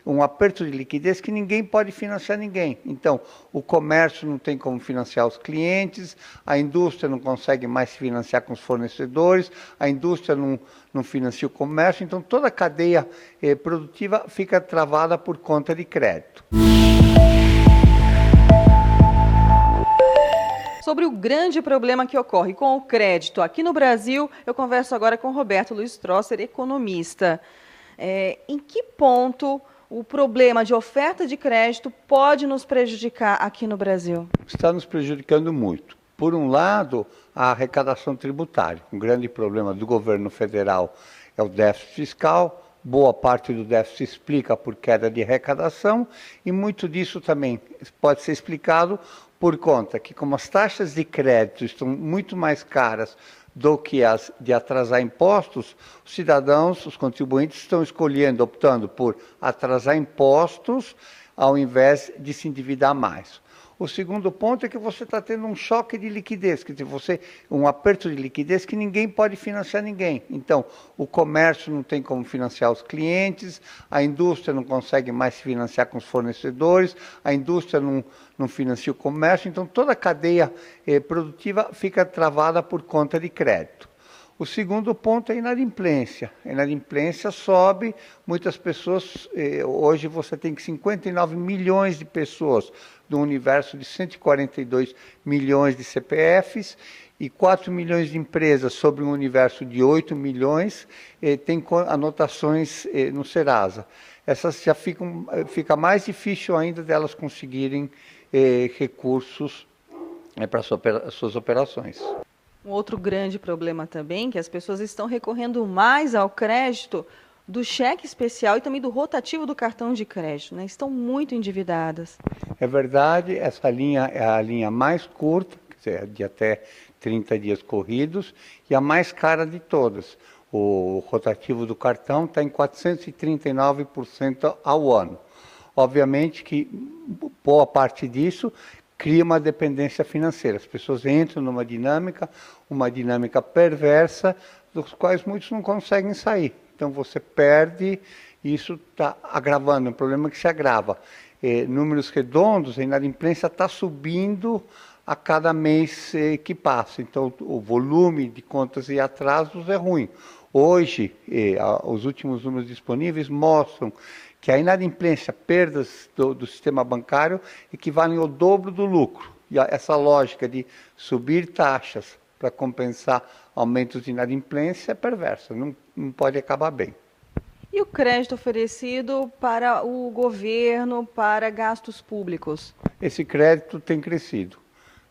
Um aperto de liquidez que ninguém pode financiar ninguém. Então, o comércio não tem como financiar os clientes, a indústria não consegue mais se financiar com os fornecedores, a indústria não financia o comércio, então toda a cadeia produtiva fica travada por conta de crédito. Sobre o grande problema que ocorre com o crédito aqui no Brasil, eu converso agora com Roberto Luiz Trosser, economista. Em que ponto o problema de oferta de crédito pode nos prejudicar aqui no Brasil? Está nos prejudicando muito. Por um lado, a arrecadação tributária. Um grande problema do governo federal é o déficit fiscal. Boa parte do déficit se explica por queda de arrecadação e muito disso também pode ser explicado por conta que, como as taxas de crédito estão muito mais caras do que as de atrasar impostos, os cidadãos, os contribuintes estão escolhendo, optando por atrasar impostos ao invés de se endividar mais. O segundo ponto é que você está tendo um choque de liquidez, quer dizer, um aperto de liquidez que ninguém pode financiar ninguém. Então, o comércio não tem como financiar os clientes, a indústria não consegue mais se financiar com os fornecedores, a indústria não financia o comércio, então toda a cadeia produtiva fica travada por conta de crédito. O segundo ponto é a inadimplência. A inadimplência sobe, muitas pessoas, hoje você tem 59 milhões de pessoas do universo de 142 milhões de CPFs e 4 milhões de empresas sobre um universo de 8 milhões, tem anotações no Serasa. Essas já fica mais difícil ainda delas conseguirem recursos para suas operações. Um outro grande problema também, que as pessoas estão recorrendo mais ao crédito do cheque especial e também do rotativo do cartão de crédito, né? Estão muito endividadas. É verdade, essa linha é a linha mais curta, quer dizer, de até 30 dias corridos, e a mais cara de todas. O rotativo do cartão está em 439% ao ano. Obviamente que boa parte disso cria uma dependência financeira. As pessoas entram numa uma dinâmica perversa, dos quais muitos não conseguem sair. Então você perde, e isso está agravando, é um problema que se agrava. Números redondos, a inadimplência está subindo a cada mês que passa. Então o volume de contas e atrasos é ruim. Hoje, os últimos números disponíveis mostram que a inadimplência, perdas do sistema bancário, equivalem ao dobro do lucro. E essa lógica de subir taxas para compensar aumentos de inadimplência é perversa, não pode acabar bem. E o crédito oferecido para o governo, para gastos públicos? Esse crédito tem crescido.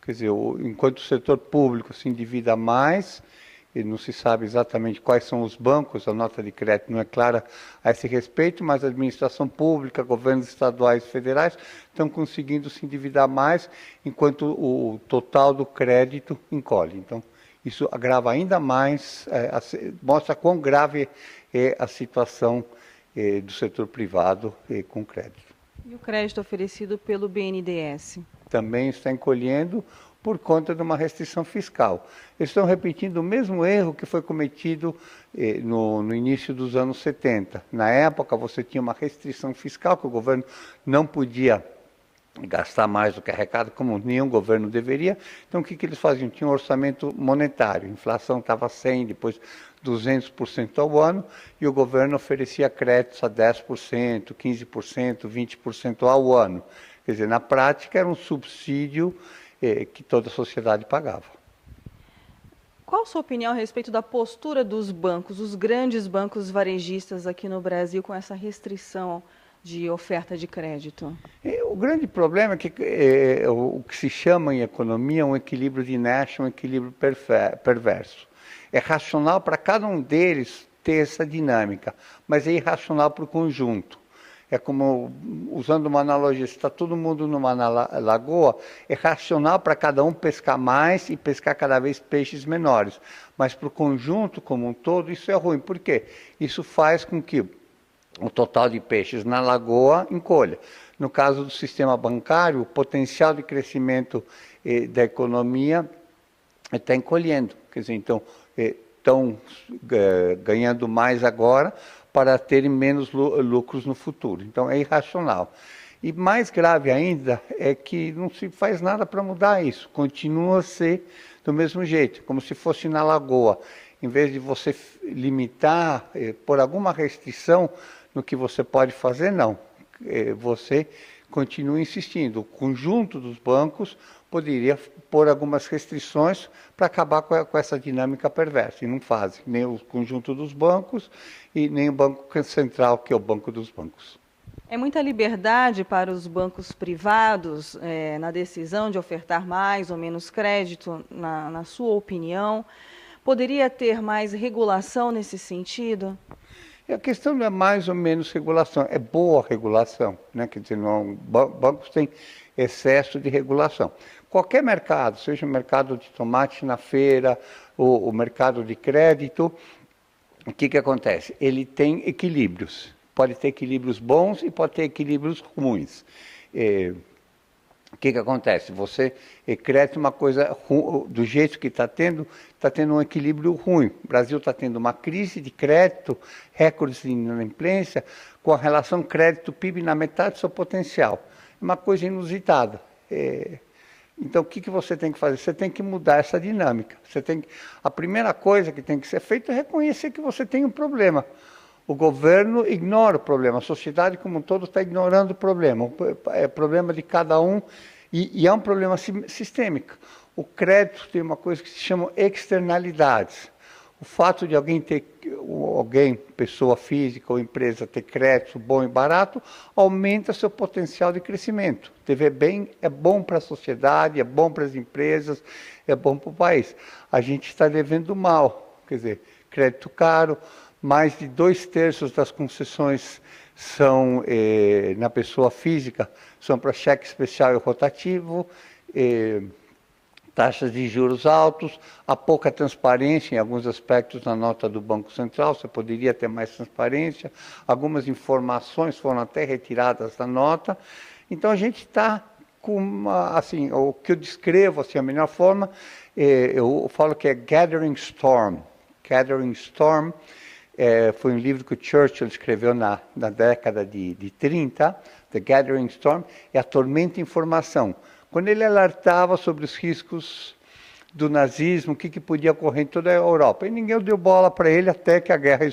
Quer dizer, enquanto o setor público se endivida mais, e não se sabe exatamente quais são os bancos, a nota de crédito não é clara a esse respeito, mas a administração pública, governos estaduais e federais estão conseguindo se endividar mais, enquanto o total do crédito encolhe. Então, isso agrava ainda mais, mostra quão grave é a situação do setor privado com crédito. E o crédito oferecido pelo BNDES? Também está encolhendo por conta de uma restrição fiscal. Eles estão repetindo o mesmo erro que foi cometido no início dos anos 70. Na época, você tinha uma restrição fiscal, que o governo não podia gastar mais do que arrecada, como nenhum governo deveria. Então, o que eles faziam? Tinha um orçamento monetário, a inflação estava 100%, depois 200% ao ano, e o governo oferecia créditos a 10%, 15%, 20% ao ano. Quer dizer, na prática, era um subsídio que toda a sociedade pagava. Qual a sua opinião a respeito da postura dos bancos, os grandes bancos varejistas aqui no Brasil, com essa restrição de oferta de crédito? O grande problema é que o que se chama em economia um equilíbrio de Nash, um equilíbrio perverso. É racional para cada um deles ter essa dinâmica, mas é irracional para o conjunto. É como, usando uma analogia, se está todo mundo numa lagoa, é racional para cada um pescar mais e pescar cada vez peixes menores. Mas para o conjunto como um todo, isso é ruim. Por quê? Isso faz com que o total de peixes na lagoa encolha. No caso do sistema bancário, o potencial de crescimento da economia está encolhendo. Quer dizer, então, estão ganhando mais agora para terem menos lucros no futuro. Então é irracional. E mais grave ainda é que não se faz nada para mudar isso. Continua a ser do mesmo jeito, como se fosse na lagoa. Em vez de você limitar, por alguma restrição no que você pode fazer, não. Você continua insistindo. O conjunto dos bancos poderia pôr algumas restrições para acabar com essa dinâmica perversa. E não fazem, nem o conjunto dos bancos e nem o Banco Central, que é o banco dos bancos. É muita liberdade para os bancos privados na decisão de ofertar mais ou menos crédito, na sua opinião? Poderia ter mais regulação nesse sentido? A questão não é mais ou menos regulação, é boa regulação, né? Quer dizer, não, bancos têm excesso de regulação. Qualquer mercado, seja o mercado de tomate na feira, o mercado de crédito, o que acontece? Ele tem equilíbrios. Pode ter equilíbrios bons e pode ter equilíbrios ruins. O que acontece? Você cresce uma coisa do jeito que está tendo um equilíbrio ruim. O Brasil está tendo uma crise de crédito, recordes de inadimplência, com a relação crédito-PIB na metade do seu potencial. É uma coisa inusitada. Então, o que você tem que fazer? Você tem que mudar essa dinâmica. A primeira coisa que tem que ser feita é reconhecer que você tem um problema. O governo ignora o problema, a sociedade como um todo está ignorando o problema. É problema de cada um e é um problema sistêmico. O crédito tem uma coisa que se chama externalidades. O fato de alguém, pessoa física ou empresa, ter crédito bom e barato, aumenta seu potencial de crescimento. Dever bem é bom para a sociedade, é bom para as empresas, é bom para o país. A gente está devendo mal, quer dizer, crédito caro. Mais de 2/3 das concessões são, na pessoa física, são para cheque especial e rotativo, taxas de juros altos, há pouca transparência em alguns aspectos na nota do Banco Central, você poderia ter mais transparência, algumas informações foram até retiradas da nota. Então a gente está com assim, o que eu descrevo, assim, a melhor forma, eu falo que é Gathering Storm. Gathering Storm. Foi um livro que o Churchill escreveu na década de 30, The Gathering Storm, é a tormenta de informação. Quando ele alertava sobre os riscos do nazismo, o que podia ocorrer em toda a Europa. E ninguém deu bola para ele até que a guerra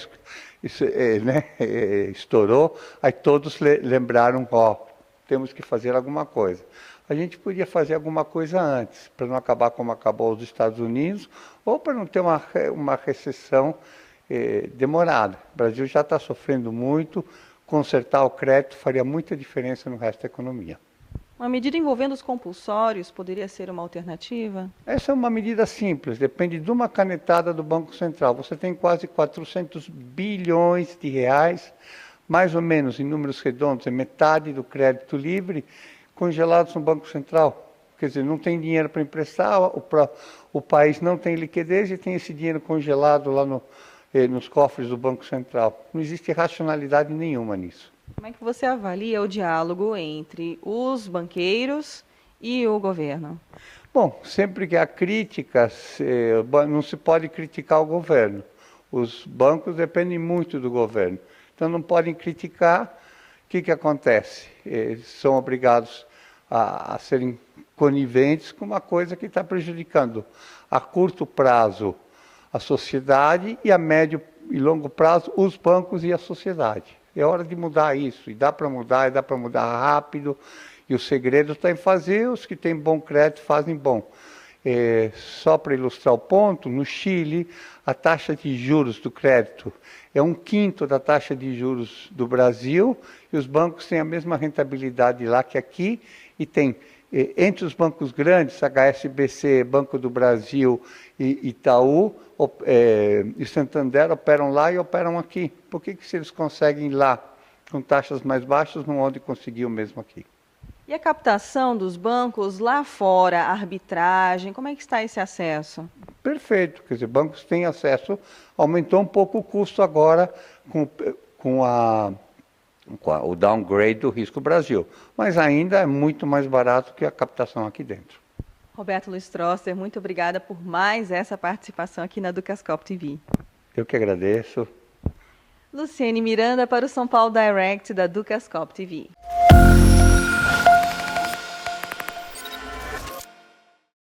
estourou, aí todos lembraram, temos que fazer alguma coisa. A gente podia fazer alguma coisa antes, para não acabar como acabou os Estados Unidos, ou para não ter uma recessão demorada. O Brasil já está sofrendo muito, consertar o crédito faria muita diferença no resto da economia. Uma medida envolvendo os compulsórios poderia ser uma alternativa? Essa é uma medida simples, depende de uma canetada do Banco Central. Você tem quase 400 bilhões de reais, mais ou menos em números redondos, é metade do crédito livre, congelados no Banco Central. Quer dizer, não tem dinheiro para emprestar, o país não tem liquidez e tem esse dinheiro congelado lá nos cofres do Banco Central. Não existe racionalidade nenhuma nisso. Como é que você avalia o diálogo entre os banqueiros e o governo? Bom, sempre que há críticas, não se pode criticar o governo. Os bancos dependem muito do governo. Então não podem criticar. O que acontece? Eles são obrigados a serem coniventes com uma coisa que está prejudicando a curto prazo a sociedade e a médio e longo prazo os bancos e a sociedade. É hora de mudar isso, e dá para mudar rápido, e o segredo está em fazer, os que têm bom crédito fazem bom. Só para ilustrar o ponto, no Chile, a taxa de juros do crédito é 1/5 da taxa de juros do Brasil, e os bancos têm a mesma rentabilidade lá que aqui, e tem entre os bancos grandes, HSBC, Banco do Brasil e Itaú, e Santander operam lá e operam aqui. Por que se eles conseguem lá com taxas mais baixas, não onde conseguir o mesmo aqui? E a captação dos bancos lá fora, a arbitragem, como é que está esse acesso? Perfeito, quer dizer, bancos têm acesso, aumentou um pouco o custo agora com o downgrade do Risco Brasil, mas ainda é muito mais barato que a captação aqui dentro. Roberto Luiz Strosser, muito obrigada por mais essa participação aqui na Ducascope TV. Eu que agradeço. Luciene Miranda para o São Paulo Direct da Ducascop TV.